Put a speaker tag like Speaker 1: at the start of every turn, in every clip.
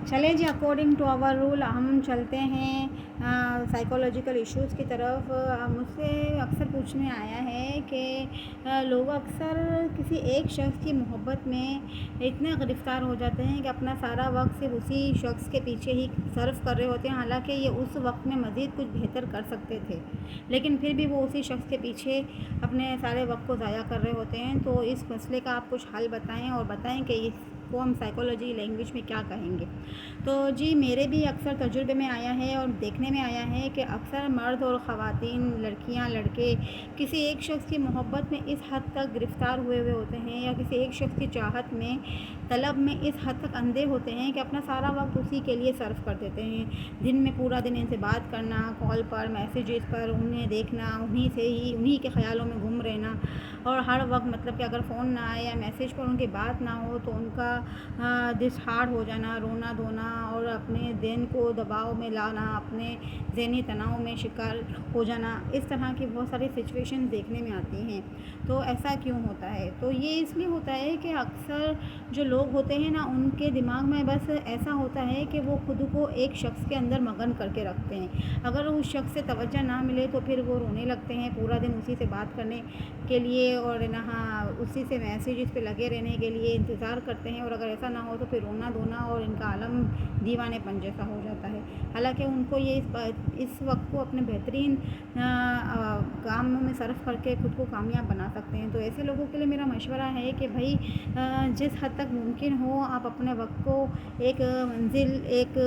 Speaker 1: چلیں جی، according to our role ہم چلتے ہیں سائیکولوجیکل ایشوز کی طرف۔ مجھ سے اکثر پوچھنے آیا ہے کہ لوگ اکثر کسی ایک شخص کی محبت میں اتنے گرفتار ہو جاتے ہیں کہ اپنا سارا وقت صرف اسی شخص کے پیچھے ہی صرف کر رہے ہوتے ہیں، حالانکہ یہ اس وقت میں مزید کچھ بہتر کر سکتے تھے، لیکن پھر بھی وہ اسی شخص کے پیچھے اپنے سارے وقت کو ضائع کر رہے ہوتے ہیں۔ تو اس مسئلے کا آپ کچھ حل بتائیں، اور بتائیں کہ اس کو ہم سائیکولوجی لینگویج میں کیا کہیں گے۔ تو جی، میرے بھی اکثر تجربے میں آیا ہے اور دیکھنے میں آیا ہے کہ اکثر مرد اور خواتین، لڑکیاں، لڑکے کسی ایک شخص کی محبت میں اس حد تک گرفتار ہوئے ہوتے ہیں، یا کسی ایک شخص کی چاہت میں، طلب میں اس حد تک اندھے ہوتے ہیں کہ اپنا سارا وقت اسی کے لیے صرف کر دیتے ہیں۔ دن میں پورا دن ان سے بات کرنا، کال پر، میسیجز پر انہیں دیکھنا، انہی کے خیالوں میں گم رہنا، اور ہر وقت مطلب کہ اگر فون نہ آئے یا میسیج پر ان کی بات نہ ہو تو ان کا ڈسہارڈ ہو جانا، رونا دھونا، اور اپنے ذہن کو دباؤ میں لانا، اپنے ذہنی تناؤ میں شکار ہو جانا، اس طرح کی بہت ساری سچویشن دیکھنے میں آتی ہیں۔ تو ایسا کیوں ہوتا ہے؟ تو یہ اس لیے ہوتا ہے کہ اکثر جو لوگ ہوتے ہیں نا، ان کے دماغ میں بس ایسا ہوتا ہے کہ وہ خود کو ایک شخص کے اندر مگن کر کے رکھتے ہیں۔ اگر اس شخص سے توجہ نہ ملے تو پھر وہ رونے لگتے ہیں پورا دن اسی سے بات کرنے کے لیے، اور اسی سے میسیجز پہ لگے رہنے کے لیے انتظار کرتے ہیں، اور اگر ایسا نہ ہو تو پھر رونا دھونا اور ان کا عالم دیوانے پن جیسا ہو جاتا ہے۔ حالانکہ ان کو یہ اس وقت کو اپنے بہترین کاموں میں صرف کر کے خود کو کامیاب بنا سکتے ہیں۔ تو ایسے لوگوں کے لیے میرا مشورہ ہے کہ بھائی، جس حد تک ممکن ہو آپ اپنے وقت کو ایک منزل، ایک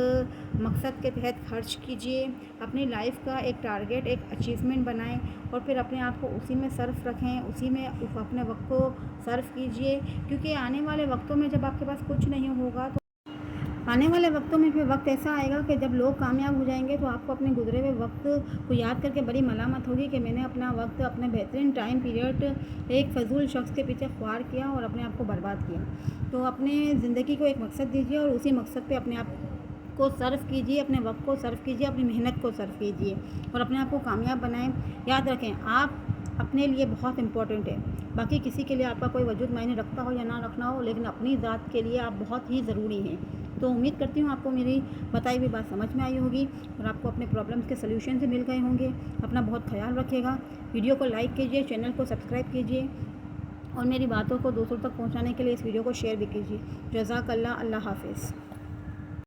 Speaker 1: مقصد کے تحت خرچ کیجئے، اپنی لائف کا ایک ٹارگیٹ، ایک اچیومنٹ بنائیں، اور پھر اپنے آپ کو اسی میں صرف رکھیں، اسی میں اپنے وقت کو صرف کیجئے، کیونکہ آنے والے وقتوں میں جب آپ کے پاس کچھ نہیں ہوگا تو آنے والے وقتوں میں پھر وقت ایسا آئے گا کہ جب لوگ کامیاب ہو جائیں گے تو آپ کو اپنے گزرے ہوئے وقت کو یاد کر کے بڑی ملامت ہوگی کہ میں نے اپنا وقت، اپنے بہترین ٹائم پیریڈ ایک فضول شخص کے پیچھے خوار کیا اور اپنے آپ کو برباد کیا۔ تو اپنے زندگی کو ایک مقصد دیجیے اور اسی مقصد پہ اپنے آپ کو صرف کیجیے، اپنے وقت کو صرف کیجیے، اپنی محنت کو صرف کیجیے، اور اپنے آپ کو کامیاب بنائیں۔ یاد رکھیں، آپ اپنے لیے بہت امپورٹنٹ ہے، باقی کسی کے لیے آپ کا کوئی وجود معنی رکھتا ہو یا نہ رکھنا ہو، لیکن اپنی ذات کے لیے آپ بہت ہی ضروری ہیں۔ تو امید کرتی ہوں آپ کو میری بتائی ہوئی بات سمجھ میں آئی ہوگی، اور آپ کو اپنے پرابلمس کے سلیوشن سے مل گئے ہوں گے۔ اپنا بہت خیال رکھیے گا، ویڈیو کو لائک کیجیے، چینل کو سبسکرائب کیجیے، اور میری باتوں کو دوسروں تک پہنچانے کے لیے اس ویڈیو کو شیئر بھی کیجیے۔ جزاک اللہ، اللہ حافظ۔